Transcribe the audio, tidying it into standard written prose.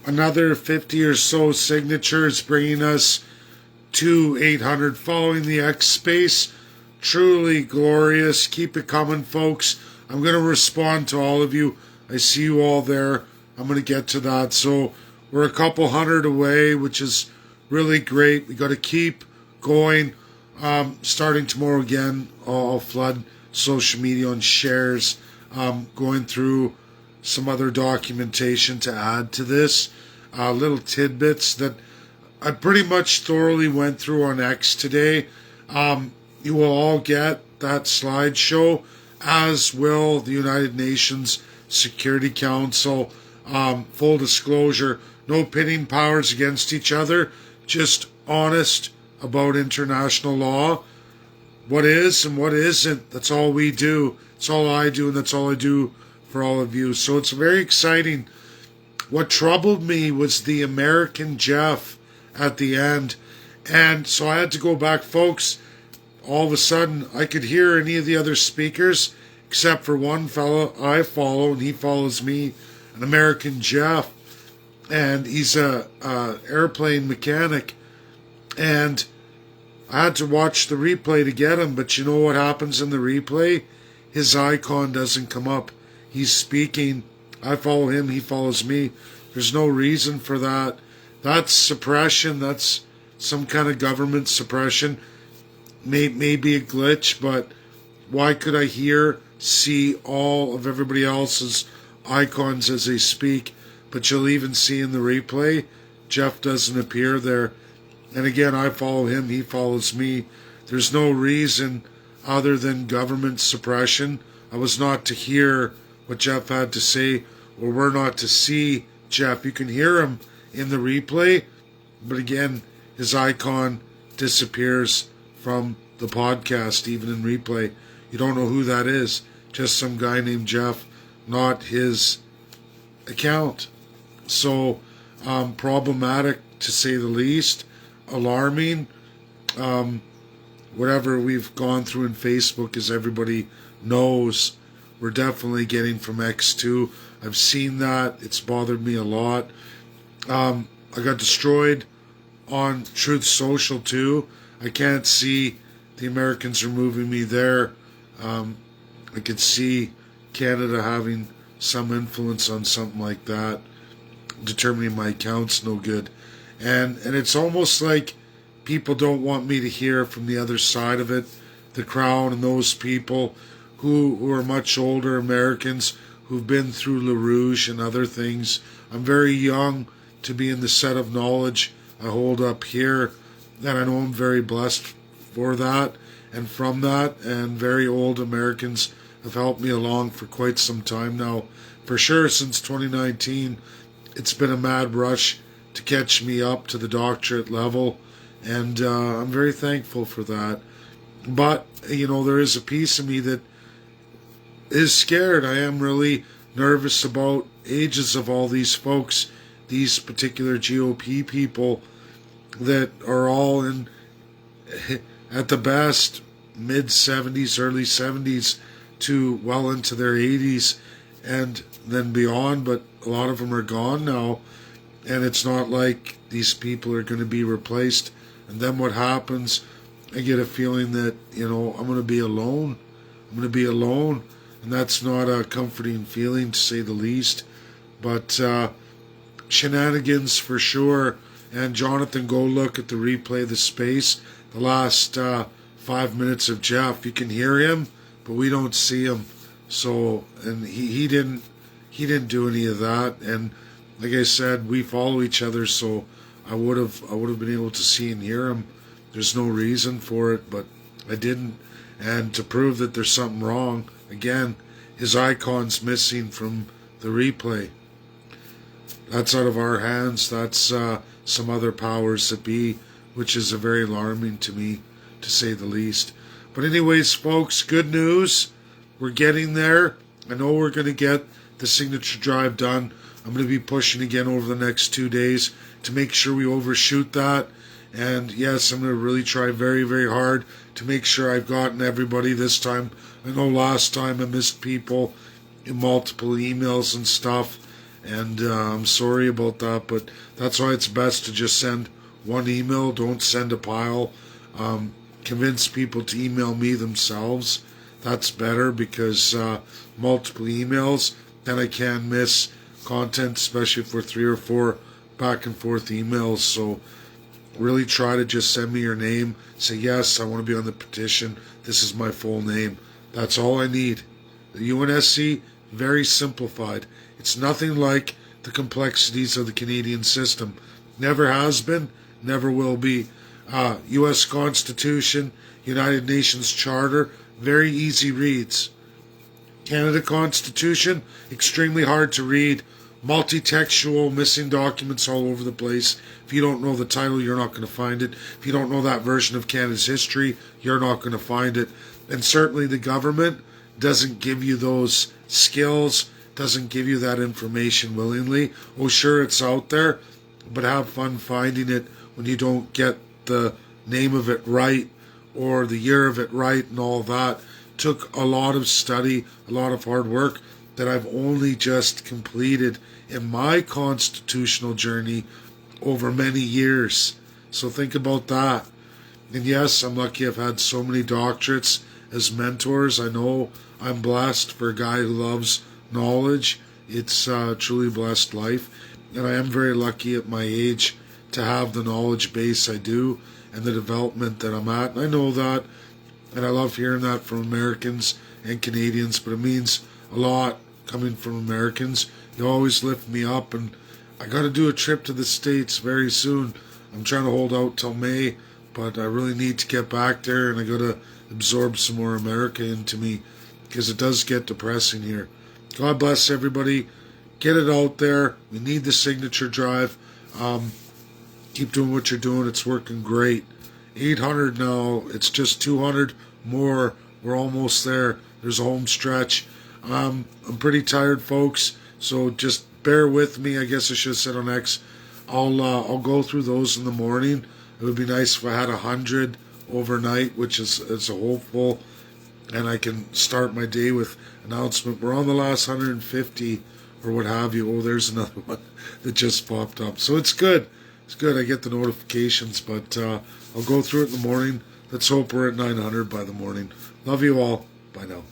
Another 50 or so signatures, bringing us to 800 following the X space. Truly glorious. Keep it coming, folks. I'm going to respond to all of you. I see you all there. I'm going to get to that. So we're a couple hundred away, which is really great. We got to keep going. Starting tomorrow again, I'll flood social media on shares. Going through some other documentation to add to this. Little tidbits that I pretty much thoroughly went through on X today. You will all get that slideshow, as will the United Nations Security Council. Full disclosure, no pitting powers against each other, just honest about international law. What is and what isn't, that's all we do. That's all I do, and that's all I do for all of you. So it's very exciting. What troubled me was the American Jeff at the end. And so I had to go back, folks. All of a sudden, I could hear any of the other speakers, except for one fella I follow, and he follows me, an American Jeff. And he's a airplane mechanic. And I had to watch the replay to get him, but you know what happens in the replay? His icon doesn't come up. He's speaking. I follow him, he follows me. There's no reason for that. That's suppression. That's some kind of government suppression. Maybe a glitch, but why could I see all of everybody else's icons as they speak? But you'll even see in the replay, Jeff doesn't appear there. And again, I follow him, he follows me. There's no reason other than government suppression. I was not to hear what Jeff had to say, or we're not to see Jeff. You can hear him in the replay, but again, his icon disappears from the podcast, even in replay. You don't know who that is. Just some guy named Jeff, not his account. So, problematic to say the least. Alarming. Whatever we've gone through in Facebook, as everybody knows, we're definitely getting from X2. I've seen that. It's bothered me a lot. I got destroyed on Truth Social too. I can't see the Americans removing me there. I could see Canada having some influence on something like that, determining my account's no good. And it's almost like people don't want me to hear from the other side of it. The Crown and those people who are much older Americans who've been through LaRouche and other things. I'm very young to be in the set of knowledge I hold up here, and I know I'm very blessed for that and from that, and very old Americans have helped me along for quite some time now. For sure, since 2019, it's been a mad rush to catch me up to the doctorate level, and I'm very thankful for that. But, you know, there is a piece of me that is scared. I am really nervous about ages of all these folks, these particular GOP people that are all in, at the best, mid-70s, early 70s to well into their 80s and then beyond, but a lot of them are gone now, and it's not like these people are going to be replaced. And then what happens? I get a feeling that, you know, I'm going to be alone. I'm going to be alone, and that's not a comforting feeling, to say the least. But shenanigans for sure. And Jonathan, go look at the replay of the space. The last 5 minutes of Jeff, you can hear him, but we don't see him. So, and he didn't do any of that. And like I said, we follow each other, so I would have been able to see and hear him. There's no reason for it, but I didn't. And to prove that there's something wrong, again, his icon's missing from the replay. That's out of our hands. That's some other powers that be, which is very alarming to me, to say the least. But anyways, folks, good news. We're getting there. I know we're going to get the signature drive done. I'm going to be pushing again over the next 2 days to make sure we overshoot that. And yes, I'm going to really try very, very hard to make sure I've gotten everybody this time. I know last time I missed people in multiple emails and stuff. And I'm sorry about that, but that's why it's best to just send one email. Don't send a pile. Convince people to email me themselves. That's better, because multiple emails, then I can miss content, especially for 3 or 4 back and forth emails. So really try to just send me your name. Say, yes, I want to be on the petition. This is my full name. That's all I need. The UNSC, very simplified. It's nothing like the complexities of the Canadian system. Never has been, never will be. U.S. Constitution, United Nations Charter, very easy reads. Canada Constitution, extremely hard to read. Multi-textual, missing documents all over the place. If you don't know the title, you're not going to find it. If you don't know that version of Canada's history, you're not going to find it. And certainly the government doesn't give you those skills, doesn't give you that information willingly. Oh, sure, it's out there, but have fun finding it when you don't get the name of it right or the year of it right and all that. Took a lot of study, a lot of hard work that I've only just completed in my constitutional journey over many years. So think about that. And yes, I'm lucky I've had so many doctorates as mentors. I know I'm blessed for a guy who loves knowledge. It's a truly blessed life. And I am very lucky at my age to have the knowledge base I do and the development that I'm at. And I know that, and I love hearing that from Americans and Canadians, but it means a lot coming from Americans. You always lift me up, and I got to do a trip to the States very soon. I'm trying to hold out till May, but I really need to get back there, and I got to absorb some more America into me, because it does get depressing here. God bless everybody. Get it out there. We need the signature drive. Keep doing what you're doing. It's working great. 800 now. It's just 200 more. We're almost there. There's a home stretch. I'm pretty tired, folks, so just bear with me. I guess I should have said on X. I'll go through those in the morning. It would be nice if I had 100 overnight, which is a hopeful, and I can start my day with announcement. We're on the last 150 or what have you. Oh, there's another one that just popped up. So it's good. It's good. I get the notifications, but I'll go through it in the morning. Let's hope we're at 900 by the morning. Love you all. Bye now.